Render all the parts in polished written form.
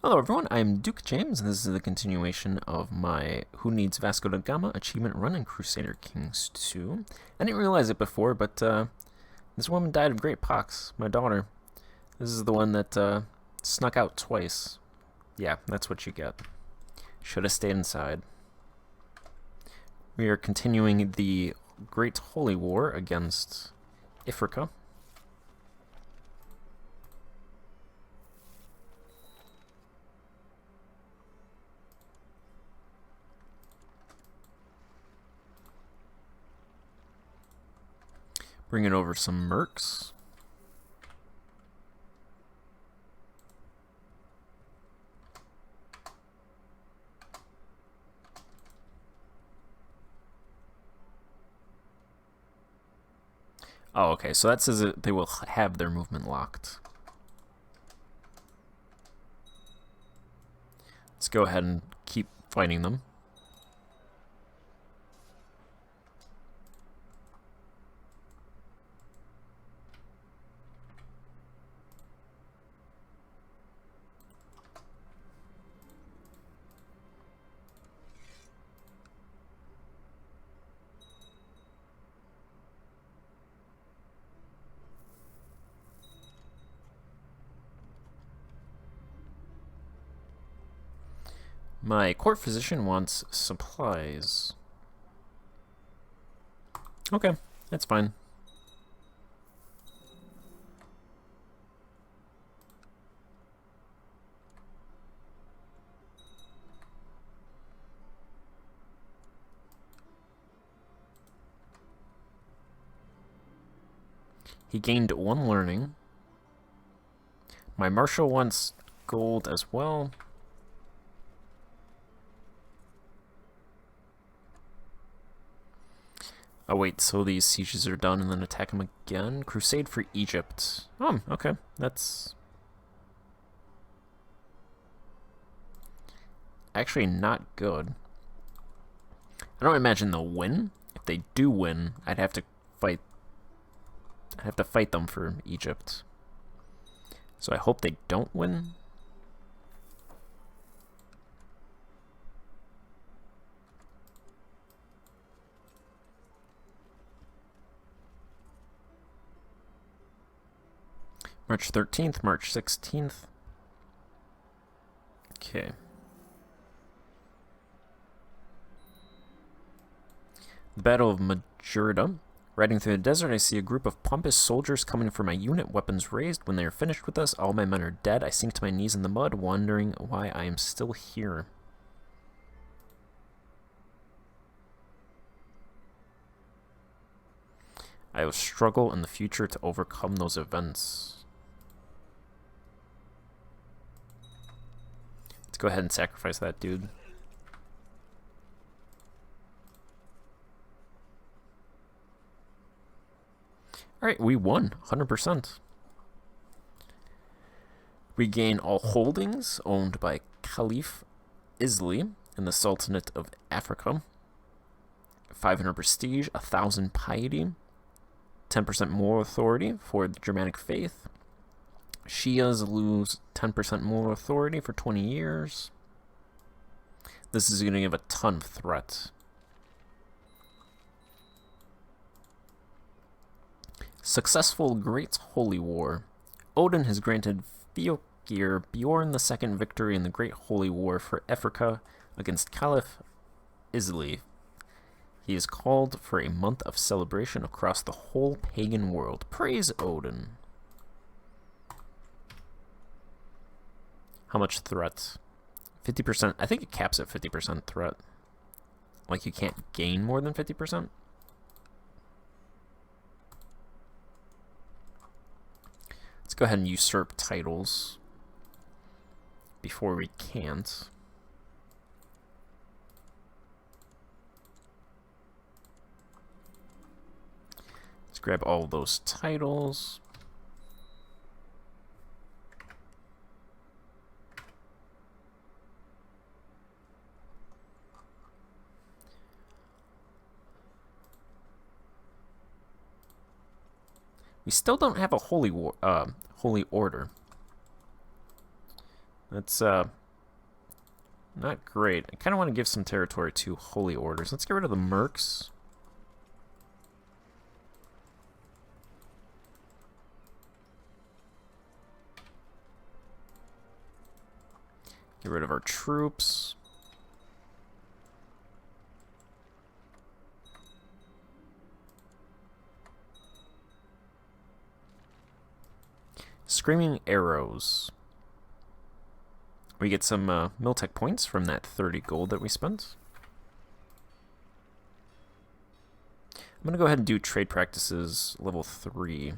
Hello everyone, I'm Duke James, and this is the continuation of my Who Needs Vasco da Gama achievement run in Crusader Kings 2. I didn't realize it before, but this woman died of great pox, my daughter. This is the one that snuck out twice. Yeah, that's what you get. Should have stayed inside. We are continuing the Great Holy War against Ifrica. Bringing over some mercs. Oh, okay, so that says that they will have their movement locked. Let's go ahead and keep fighting them. My court physician wants supplies. Okay, that's fine. He gained 1 learning. My marshal wants gold as well. Oh wait, so these sieges are done and then attack him again? Crusade for Egypt. Oh, okay. That's actually not good. I don't imagine they'll win. If they do win, I'd have to fight them for Egypt. So I hope they don't win. March 13th, March 16th. Okay. The Battle of Majorda. Riding through the desert, I see a group of pompous soldiers coming for my unit, weapons raised. When they are finished with us, all my men are dead. I sink to my knees in the mud, wondering why I am still here. I will struggle in the future to overcome those events. Let's go ahead and sacrifice that dude. Alright, we won, 100%. We gain all holdings owned by Caliph Isli in the Sultanate of Africa. 500 prestige, 1,000 piety, 10% moral authority for the Germanic faith. Shias lose 10% moral authority for 20 years. This is going to give a ton of threat. Successful Great Holy War. Odin has granted Fiokir Bjorn II victory in the Great Holy War for Africa against Caliph Isli. He is called for a month of celebration across the whole pagan world. Praise Odin. How much threat? 50%. I think it caps at 50% threat. Like you can't gain more than 50%. Let's go ahead and usurp titles before we can't. Let's grab all those titles. We still don't have a holy order. That's not great. I kind of want to give some territory to Holy Orders. Let's get rid of the Mercs. Get rid of our troops. Screaming Arrows. We get some Miltech points from that 30 gold that we spent. I'm going to go ahead and do trade practices level 3.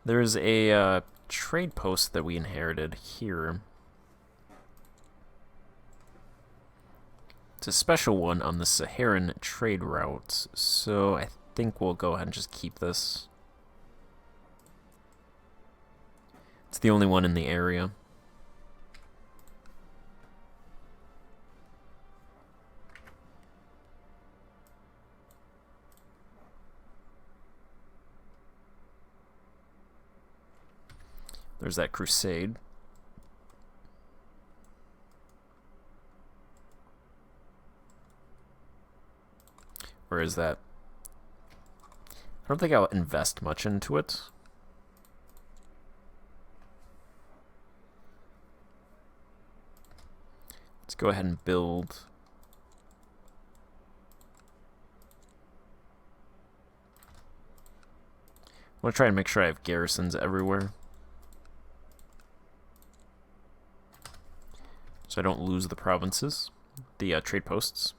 There's a trade post that we inherited here. It's a special one on the Saharan trade route, so I think we'll go ahead and just keep this. It's the only one in the area. There's that crusade. Where is that? I don't think I'll invest much into it. Let's go ahead and build. I want to try and make sure I have garrisons everywhere, so I don't lose the provinces, the trade posts.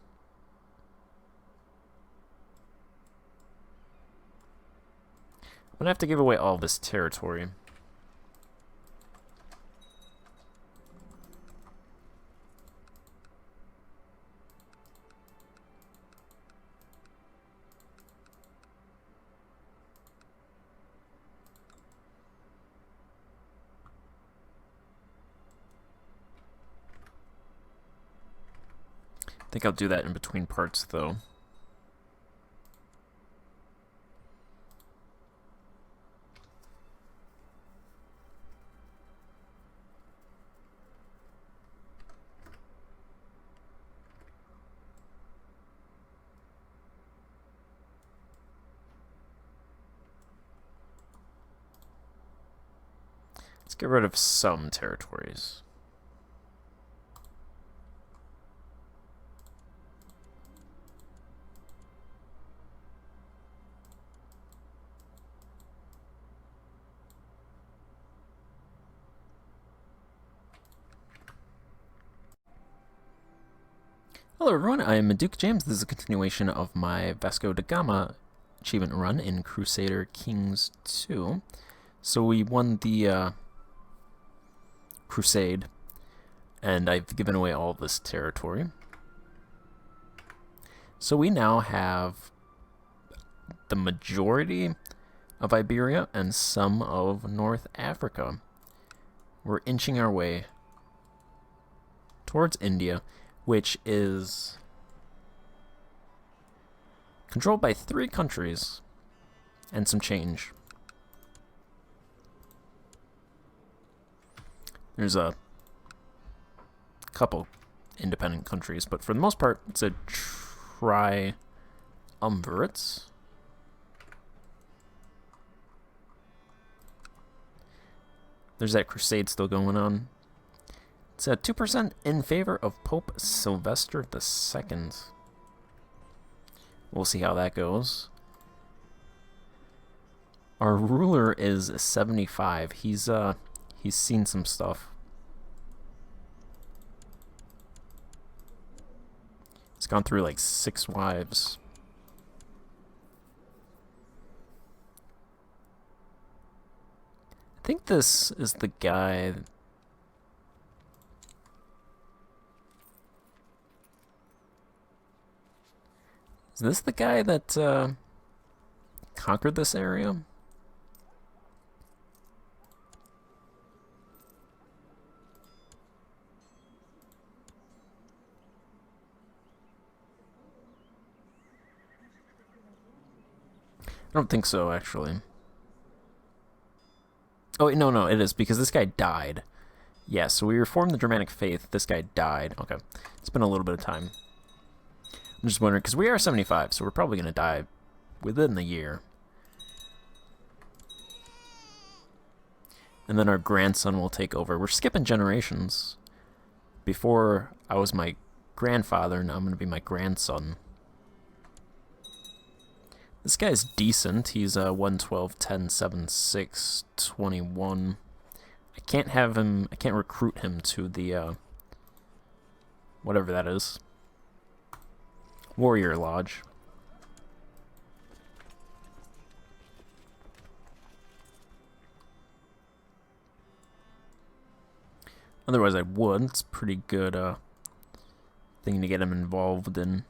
I'm gonna have to give away all this territory. I think I'll do that in between parts, though. Let's get rid of some territories. Hello everyone, I am Duke James. This is a continuation of my Vasco da Gama achievement run in Crusader Kings 2. So we won the crusade, and I've given away all this territory. So we now have the majority of Iberia and some of North Africa. We're inching our way towards India, which is controlled by 3 countries and some change. There's a couple independent countries, but for the most part, it's a triumvirate. There's that crusade still going on. It's at 2% in favor of Pope Sylvester II. We'll see how that goes. Our ruler is 75. He's seen some stuff. He's gone through like 6 wives. I think this is the guy. Is this the guy that conquered this area? I don't think so, actually. Oh, wait, no, it is, because this guy died. Yeah, so we reformed the Germanic faith. This guy died. Okay. It's been a little bit of time. I'm just wondering, because we are 75, so we're probably going to die within the year. And then our grandson will take over. We're skipping generations. Before I was my grandfather, now I'm going to be my grandson. This guy's decent. He's 112, 10, 7, 6, 21. I can't have him, I can't recruit him to the, whatever that is. Warrior Lodge. Otherwise I would. It's a pretty good, thing to get him involved in.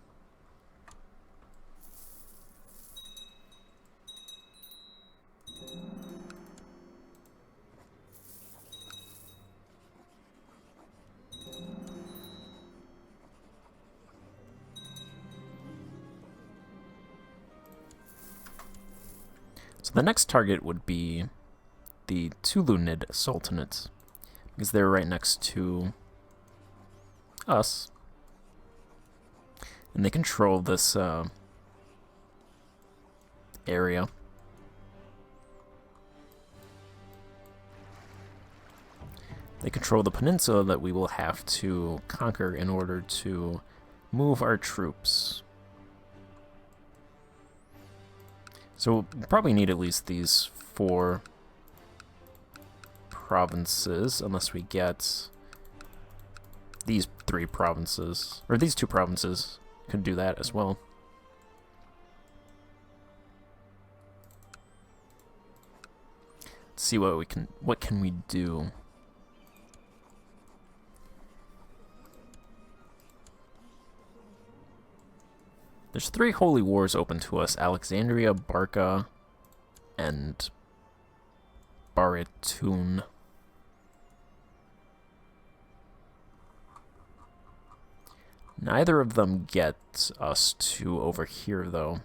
So the next target would be the Tulunid Sultanate, because they're right next to us. And they control this area. They control the peninsula that we will have to conquer in order to move our troops. So we'll probably need at least these 4 provinces, unless we get these 3 provinces, or these 2 provinces could do that as well. Let's see what can we do. There's 3 holy wars open to us: Alexandria, Barca, and Baritun. Neither of them get us to over here, though.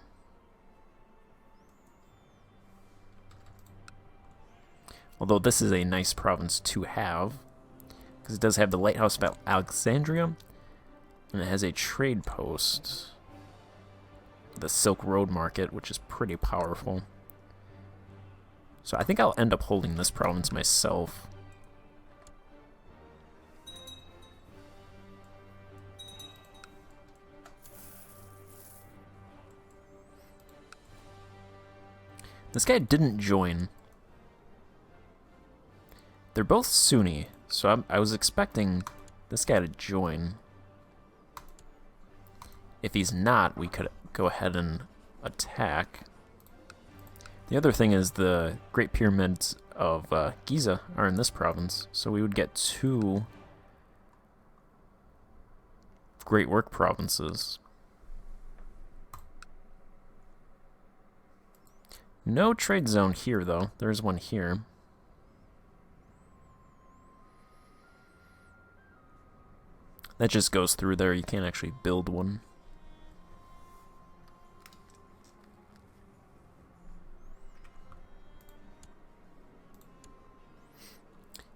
Although this is a nice province to have, because it does have the Lighthouse of Alexandria, and it has a trade post. The Silk Road Market, which is pretty powerful. So I think I'll end up holding this province myself. This guy didn't join. They're both Sunni, so I was expecting this guy to join. If he's not, we could go ahead and attack. The other thing is the Great Pyramids of Giza are in this province, so we would get 2 Great Work provinces. No trade zone here, though. There's one here. That just goes through there. You can't actually build one.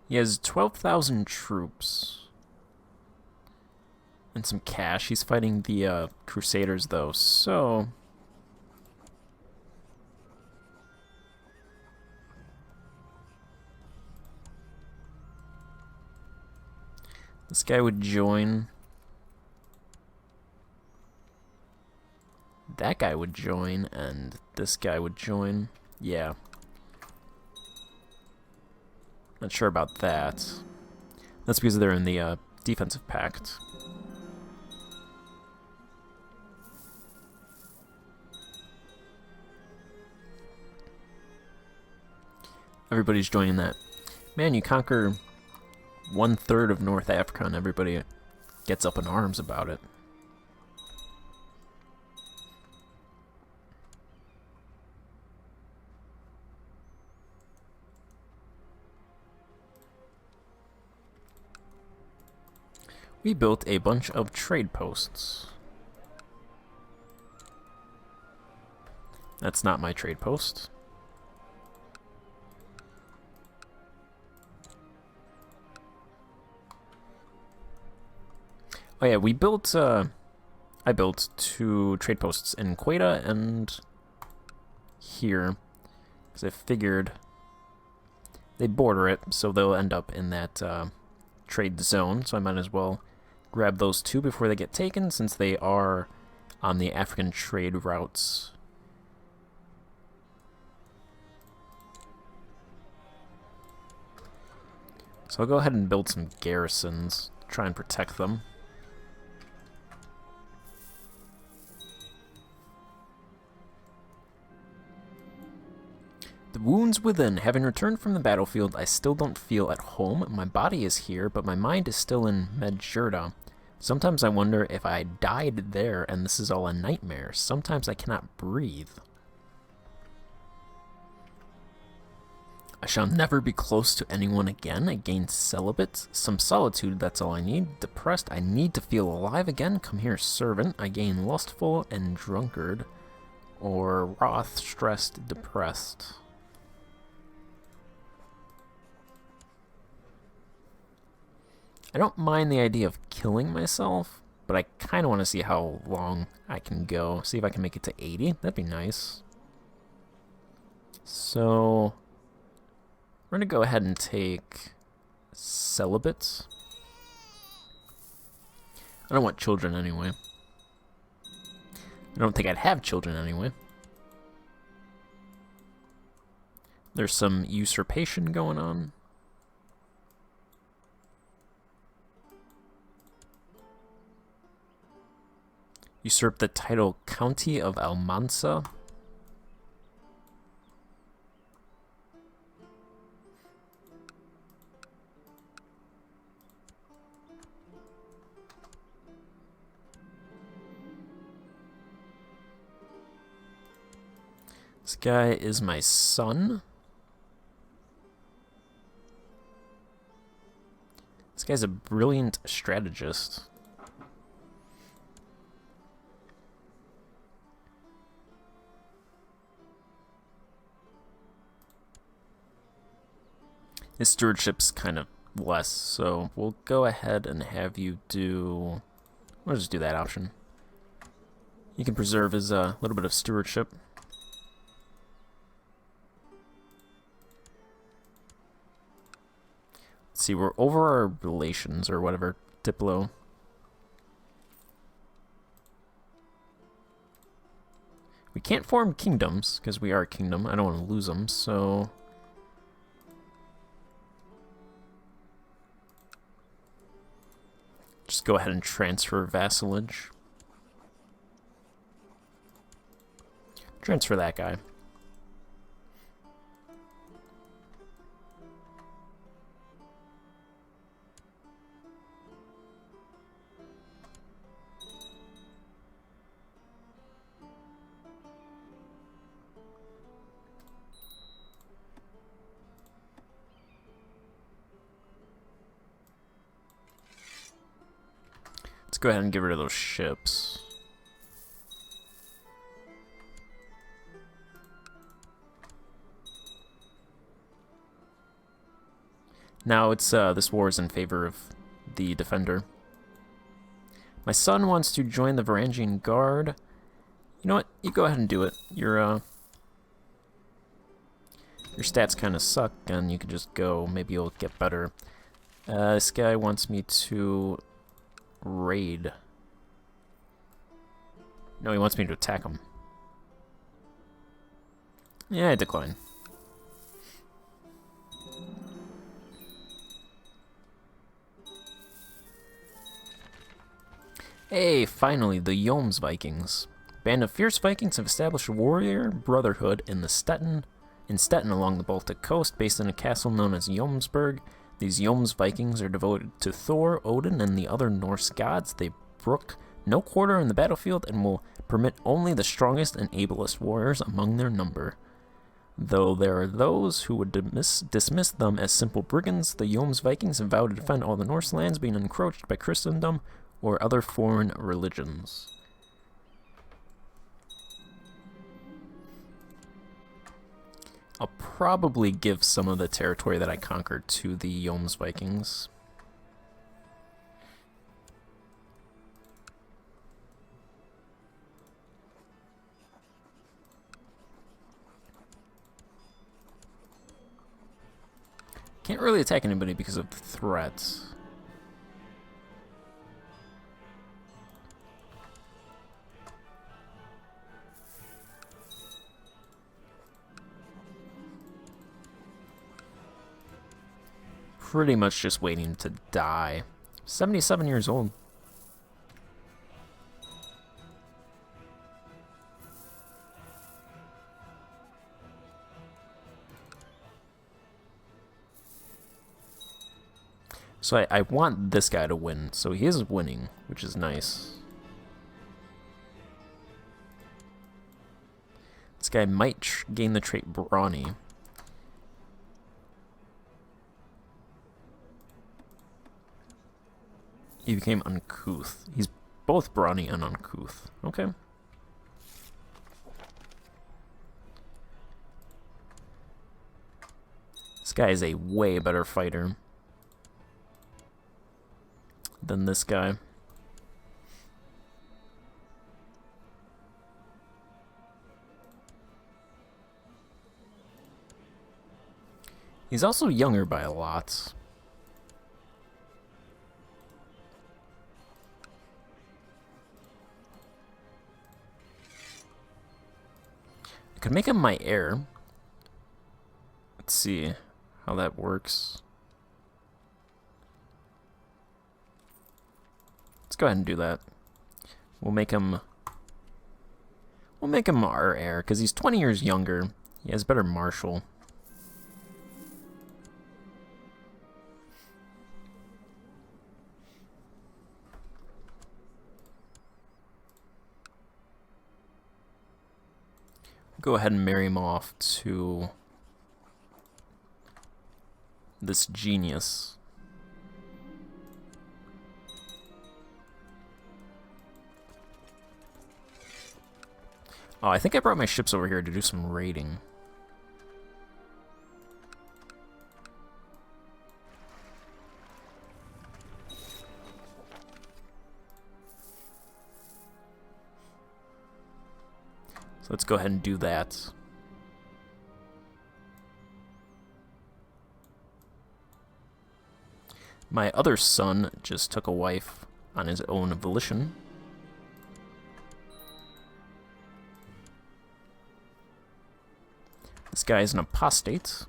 He has 12,000 troops. And some cash. He's fighting the Crusaders, though, so... This guy would join. That guy would join, and this guy would join. Yeah. Not sure about that. That's because they're in the defensive pact. Everybody's joining that. Man, you conquer 1/3 of North Africa and everybody gets up in arms about it. We built a bunch of trade posts. That's not my trade post. Oh yeah, we built, I built 2 trade posts in Queta and here, because I figured they border it, so they'll end up in that trade zone, so I might as well grab those 2 before they get taken, since they are on the African trade routes. So I'll go ahead and build some garrisons, try and protect them. The wounds within. Having returned from the battlefield, I still don't feel at home. My body is here, but my mind is still in Medjurda. Sometimes I wonder if I died there and this is all a nightmare. Sometimes I cannot breathe. I shall never be close to anyone again. I gain celibate. Some solitude, that's all I need. Depressed, I need to feel alive again. Come here, servant. I gain lustful and drunkard. Or wroth, stressed, depressed. I don't mind the idea of killing myself, but I kind of want to see how long I can go. See if I can make it to 80. That'd be nice. So we're going to go ahead and take celibate. I don't want children anyway. I don't think I'd have children anyway. There's some usurpation going on. Usurp the title County of Almansa. This guy is my son. This guy's a brilliant strategist. His stewardship's kind of less, so we'll go ahead and have you do... We'll just do that option. You can preserve his little bit of stewardship. Let's see, we're over our relations or whatever, Diplo. We can't form kingdoms, because we are a kingdom. I don't want to lose them, so... just go ahead and transfer vassalage. Transfer that guy. Let's go ahead and get rid of those ships. Now it's this war is in favor of the defender. My son wants to join the Varangian Guard. You know what? You go ahead and do it. Your stats kind of suck, and you can just go. Maybe you'll get better. This guy wants me to raid. No, he wants me to attack him. Yeah, I decline. Hey, finally, the Joms Vikings. Band of fierce Vikings have established a warrior brotherhood in Stettin along the Baltic coast, based in a castle known as Jomsburg. These Joms Vikings are devoted to Thor, Odin, and the other Norse gods. They brook no quarter in the battlefield and will permit only the strongest and ablest warriors among their number. Though there are those who would dismiss them as simple brigands, the Joms Vikings have vowed to defend all the Norse lands being encroached by Christendom or other foreign religions. I'll probably give some of the territory that I conquered to the Yoms Vikings. Can't really attack anybody because of the threats. Pretty much just waiting to die. 77 years old. So I want this guy to win, so he is winning, which is nice. This guy might gain the trait Brawny. He became uncouth. He's both brawny and uncouth. Okay. This guy is a way better fighter than this guy. He's also younger by a lot. I could make him my heir. Let's see how that works. Let's go ahead and do that. We'll make him our heir because he's 20 years younger. He has better martial. Go ahead and marry him off to this genius. Oh, I think I brought my ships over here to do some raiding. So let's go ahead and do that. My other son just took a wife on his own volition. This guy is an apostate.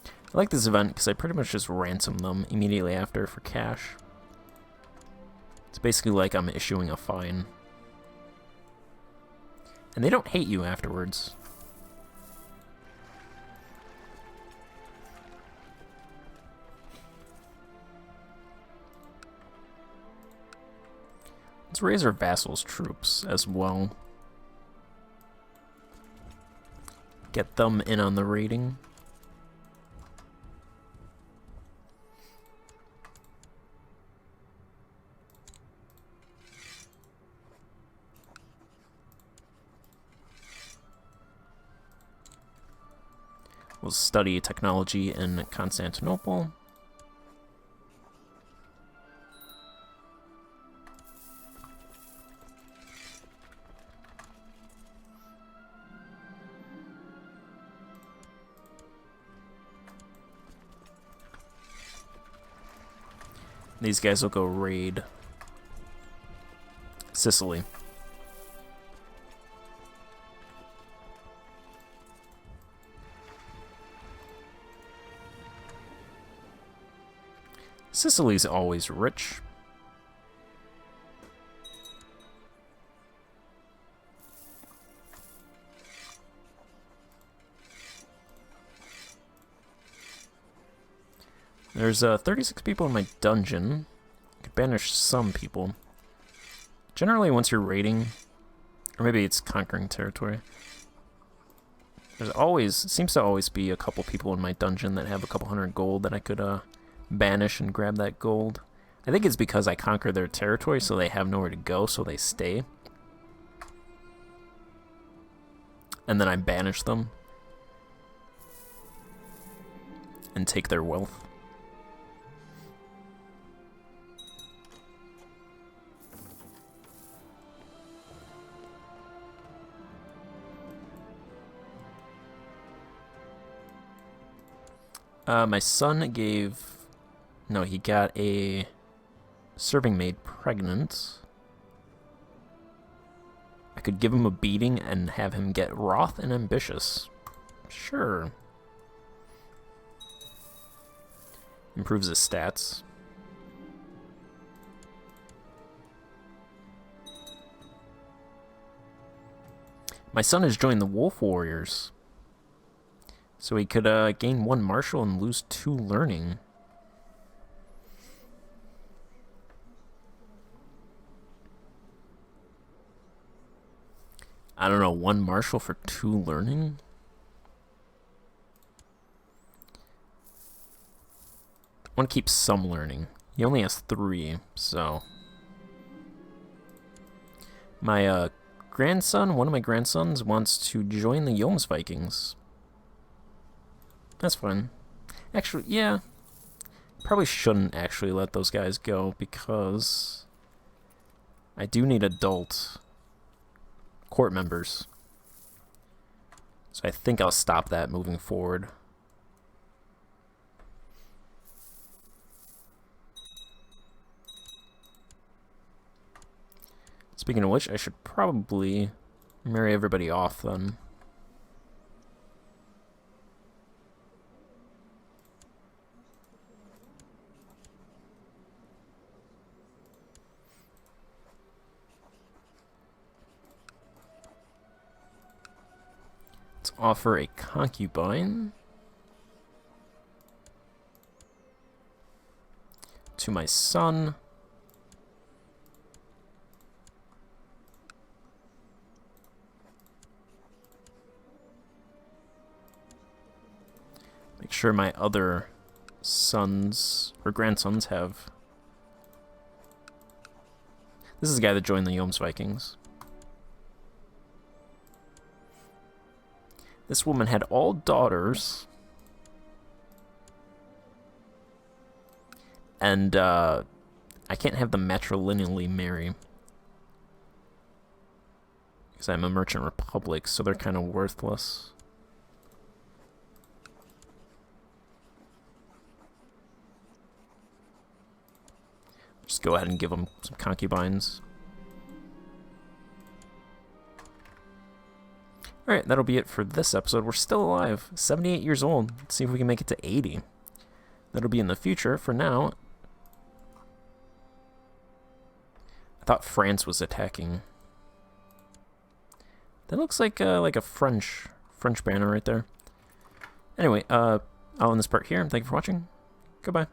I like this event because I pretty much just ransom them immediately after for cash. It's basically like I'm issuing a fine. And they don't hate you afterwards. Let's raise our vassals' troops as well. Get them in on the raiding. We'll study technology in Constantinople. These guys will go raid Sicily. Sicily's always rich. There's 36 people in my dungeon. I could banish some people. Generally, once you're raiding, or maybe it's conquering territory, there's always, seems to always be a couple people in my dungeon that have a couple hundred gold that I could banish and grab that gold. I think it's because I conquer their territory, so they have nowhere to go, so they stay. And then I banish them. and take their wealth. My son gave... No, he got a serving maid pregnant. I could give him a beating and have him get wroth and ambitious. Sure. Improves his stats. My son has joined the Wolf Warriors. So he could gain 1 martial and lose 2 learning. I don't know, 1 martial for 2 learning? I want to keep some learning. He only has 3, so... My grandson, one of my grandsons, wants to join the Yoms Vikings. That's fine. Actually, yeah. Probably shouldn't actually let those guys go because I do need adult court members. So I think I'll stop that moving forward. Speaking of which, I should probably marry everybody off then. Offer a concubine to my son. Make sure my other sons or grandsons have... This is the guy that joined the Yoms Vikings. This woman had all daughters. And I can't have them matrilineally marry. Because I'm a merchant republic, so they're kind of worthless. Just go ahead and give them some concubines. Alright, that'll be it for this episode. We're still alive. 78 years old. Let's see if we can make it to 80. That'll be in the future. For now, I thought France was attacking. That looks like a French banner right there. Anyway, I'll end this part here. Thank you for watching. Goodbye.